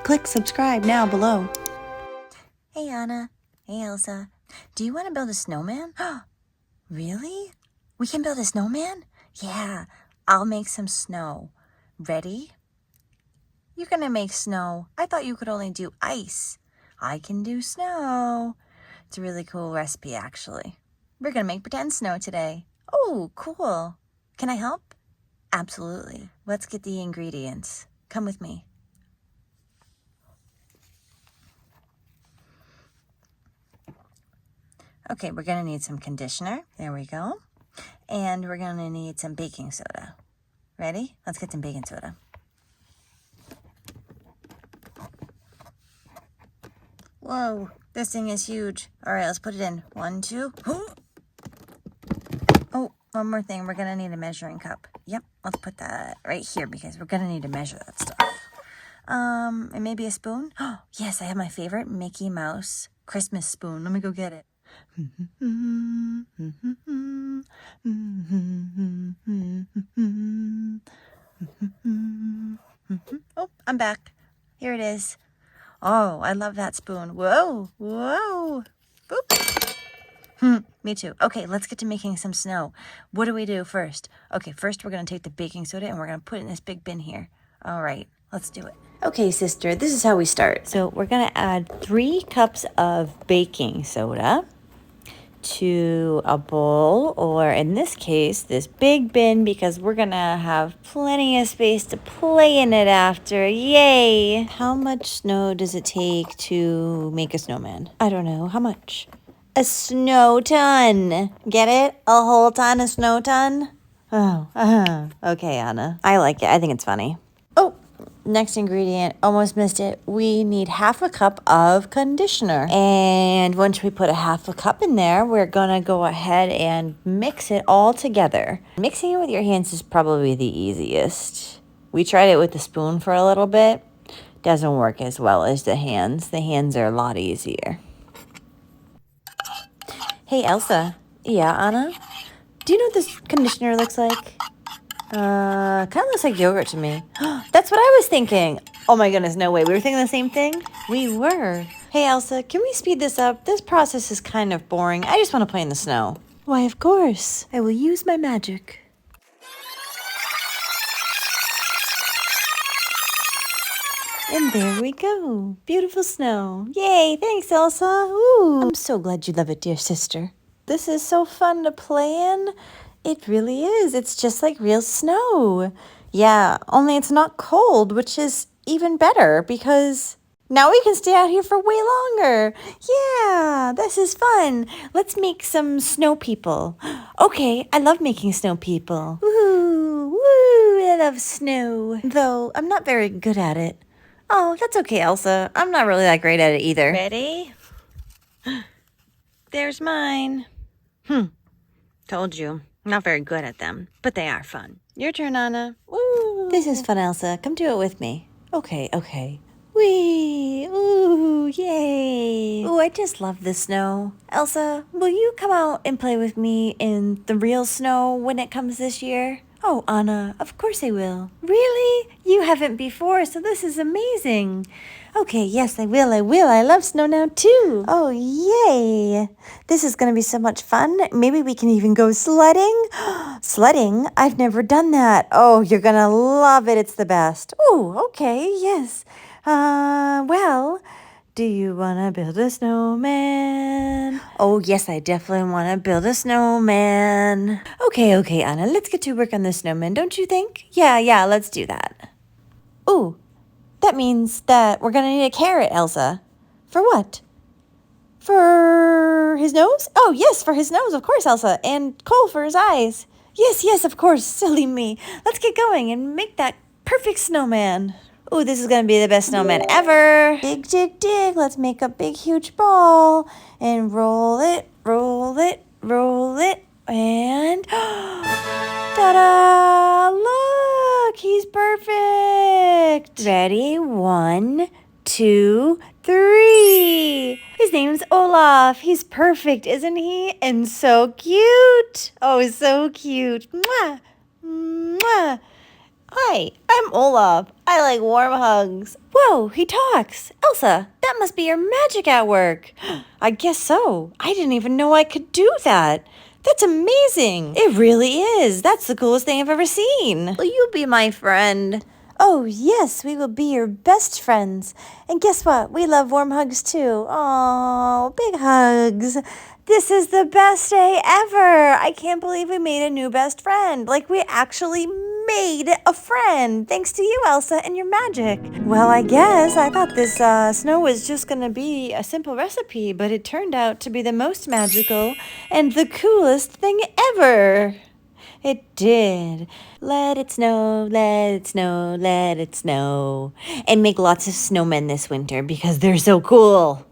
Click subscribe now below. Hey Anna. Hey Elsa. Do you want to build a snowman? Really? We can build a snowman? Yeah, I'll make some snow. Ready? You're gonna make snow. I thought you could only do ice. I can do snow. It's a really cool recipe, actually. We're gonna make pretend snow today. Oh, cool. Can I help? Absolutely. Let's get the ingredients. Come with me. Okay, we're gonna need some conditioner. There we go. And we're gonna need some baking soda. Ready? Let's get some baking soda. Whoa, this thing is huge. All right, let's put it in. 1, 2. Oh, one more thing. We're going to need a measuring cup. Yep, let's put that right here because we're going to need to measure that stuff. And maybe a spoon. Oh, yes, I have my favorite Mickey Mouse Christmas spoon. Let me go get it. Oh, I'm back. Here it is. Oh, I love that spoon. Whoa, whoa. Boop. Me too. Okay, let's get to making some snow. What do we do first? Okay, first we're going to take the baking soda and we're going to put it in this big bin here. All right, let's do it. Okay, sister, this is how we start. So we're going to add 3 cups of baking soda to a bowl, or in this case, this big bin, because we're going to have plenty of space to play in it after. Yay! How much snow does it take to make a snowman? I don't know. How much? A snow ton. Get it? A whole ton, a snow ton? Oh, okay, Anna. I like it. I think it's funny. Oh, next ingredient. Almost missed it. We need half a cup of conditioner. And once we put a half a cup in there, we're going to go ahead and mix it all together. Mixing it with your hands is probably the easiest. We tried it with the spoon for a little bit. Doesn't work as well as the hands. The hands are a lot easier. Hey, Elsa. Yeah, Anna? Do you know what this conditioner looks like? Kind of looks like yogurt to me. That's what I was thinking. Oh my goodness, no way. We were thinking the same thing? We were. Hey, Elsa, can we speed this up? This process is kind of boring. I just want to play in the snow. Why, of course. I will use my magic. And there we go. Beautiful snow. Yay, thanks, Elsa. Ooh. I'm so glad you love it, dear sister. This is so fun to play in. It really is. It's just like real snow. Yeah, only it's not cold, which is even better because now we can stay out here for way longer. Yeah, this is fun. Let's make some snow people. Okay, I love making snow people. Woo, woo, I love snow. Though I'm not very good at it. Oh, that's okay, Elsa. I'm not really that great at it either. Ready? There's mine. Told you. Not very good at them, but they are fun. Your turn, Anna. Woo. This is fun, Elsa. Come do it with me. Okay. Wee! Ooh, yay! Ooh, I just love the snow. Elsa, will you come out and play with me in the real snow when it comes this year? Oh, Anna, of course I will. Really? You haven't before, so this is amazing. Okay, yes, I will. I love snow now, too. Oh, yay. This is going to be so much fun. Maybe we can even go sledding. Sledding? I've never done that. Oh, you're going to love it. It's the best. Oh, okay, yes. Well, do you want to build a snowman? Oh, yes, I definitely want to build a snowman. Okay, Anna, let's get to work on the snowman, don't you think? Yeah, let's do that. Ooh, that means that we're going to need a carrot, Elsa. For what? For his nose? Oh, yes, for his nose, of course, Elsa. And coal for his eyes. Yes, of course, silly me. Let's get going and make that perfect snowman. Ooh, this is going to be the best snowman ever. Dig. Let's make a big, huge ball. And roll it. And ta-da! Look, he's perfect. Ready? 1, 2, 3. His name's Olaf. He's perfect, isn't he? And so cute. Oh, so cute. Mwah! Hi, I'm Olaf. I like warm hugs. Whoa, he talks. Elsa, that must be your magic at work. I guess so. I didn't even know I could do that. That's amazing. It really is. That's the coolest thing I've ever seen. Will you be my friend? Oh, yes, we will be your best friends. And guess what? We love warm hugs too. Oh, big hugs. This is the best day ever. I can't believe we made a new best friend. Like, we actually made a friend. Thanks to you, Elsa, and your magic. Well, I guess I thought this snow was just gonna be a simple recipe, but it turned out to be the most magical and the coolest thing ever. It did. Let it snow, let it snow, let it snow. And make lots of snowmen this winter because they're so cool.